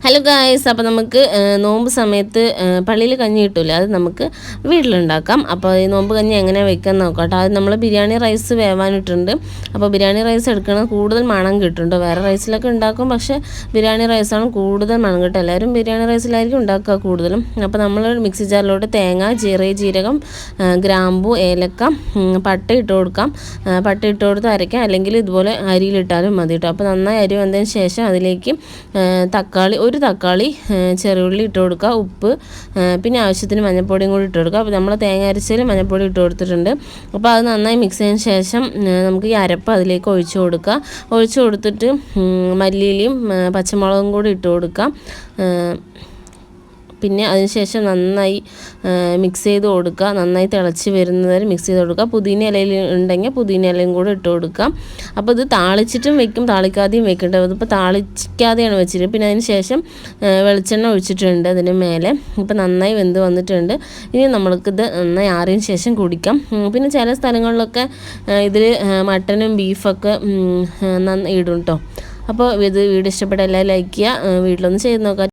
Hello guys, അപ്പോൾ നമുക്ക് നോമ്പ് സമയത്ത് പള്ളിയിൽ കഞ്ഞി കിട്ടില്ല, അത് നമുക്ക് വീട്ടിലുണ്ടാക്കാം. അപ്പോൾ ഈ നോമ്പ് കഞ്ഞി എങ്ങനെ വെക്കാൻ നോക്കാം കേട്ടോ. അത് നമ്മൾ ബിരിയാണി റൈസ് വേവാനിട്ടുണ്ട്. അപ്പോൾ ബിരിയാണി റൈസ് എടുക്കണം, കൂടുതൽ മണം കിട്ടുന്നുണ്ട്. വേറെ റൈസിലൊക്കെ ഉണ്ടാക്കും, പക്ഷേ ബിരിയാണി റൈസാണ് കൂടുതൽ മണം കിട്ടുക. എല്ലാവരും ബിരിയാണി റൈസിലായിരിക്കും ഉണ്ടാക്കുക കൂടുതലും. അപ്പോൾ നമ്മൾ മിക്സി ജാറിലോട്ട് തേങ്ങ, ചെറിയ ജീരകം, ഗ്രാമ്പു, ഏലക്ക, പട്ട ഇട്ട് കൊടുക്കാം. പട്ട ഇട്ട് കൊടുത്ത് അരയ്ക്കാം, അല്ലെങ്കിൽ ഇതുപോലെ അരിയിലിട്ടാലും മതി കേട്ടോ. അപ്പോൾ നന്നായി അരി വന്നതിന് ശേഷം അതിലേക്ക് ഒരു തക്കാളി, ചെറുള്ളി ഇട്ട് കൊടുക്കുക, ഉപ്പ്, പിന്നെ ആവശ്യത്തിന് മഞ്ഞൾപ്പൊടിയും കൂടി ഇട്ട് കൊടുക്കുക. അപ്പോൾ നമ്മൾ തേങ്ങ അരച്ചതിൽ മഞ്ഞൾപ്പൊടി ഇട്ട് കൊടുത്തിട്ടുണ്ട്. അപ്പോൾ അത് നന്നായി മിക്സ് ചെയ്തതിന് ശേഷം നമുക്ക് ഈ അരപ്പ് അതിലേക്ക് ഒഴിച്ച് കൊടുക്കുക. ഒഴിച്ച് കൊടുത്തിട്ട് മല്ലിയിലയും പച്ചമുളകും കൂടി ഇട്ട് കൊടുക്കാം. പിന്നെ അതിനുശേഷം നന്നായി മിക്സ് ചെയ്ത് കൊടുക്കുക. നന്നായി തിളച്ച് വരുന്നവരെ മിക്സ് ചെയ്ത് കൊടുക്കുക. പുതിന ഇലയിൽ ഉണ്ടെങ്കിൽ പുതിന ഇലയും കൂടെ ഇട്ട് കൊടുക്കാം. അപ്പോൾ ഇത് താളിച്ചിട്ടും വെക്കും, താളിക്കാതെയും വെക്കേണ്ടത്. ഇതിപ്പോൾ താളിക്കാതെയാണ് വെച്ചിട്ട്. പിന്നെ അതിന് ശേഷം വെളിച്ചെണ്ണ ഒഴിച്ചിട്ടുണ്ട് അതിന് മേലെ. ഇപ്പോൾ നന്നായി വെന്ത് വന്നിട്ടുണ്ട്. ഇനി നമ്മൾക്കിത് നന്നായി ആറിയതിന് ശേഷം കുടിക്കാം. പിന്നെ ചില സ്ഥലങ്ങളിലൊക്കെ ഇതിൽ മട്ടനും ബീഫൊക്കെ ഇടും കേട്ടോ. അപ്പോൾ ഇത് വീഡിയോ ഇഷ്ടപ്പെട്ട എല്ലാവരും ലൈക്ക് ചെയ്യുക, വീട്ടിലൊന്ന് ചെയ്ത് നോക്കാം.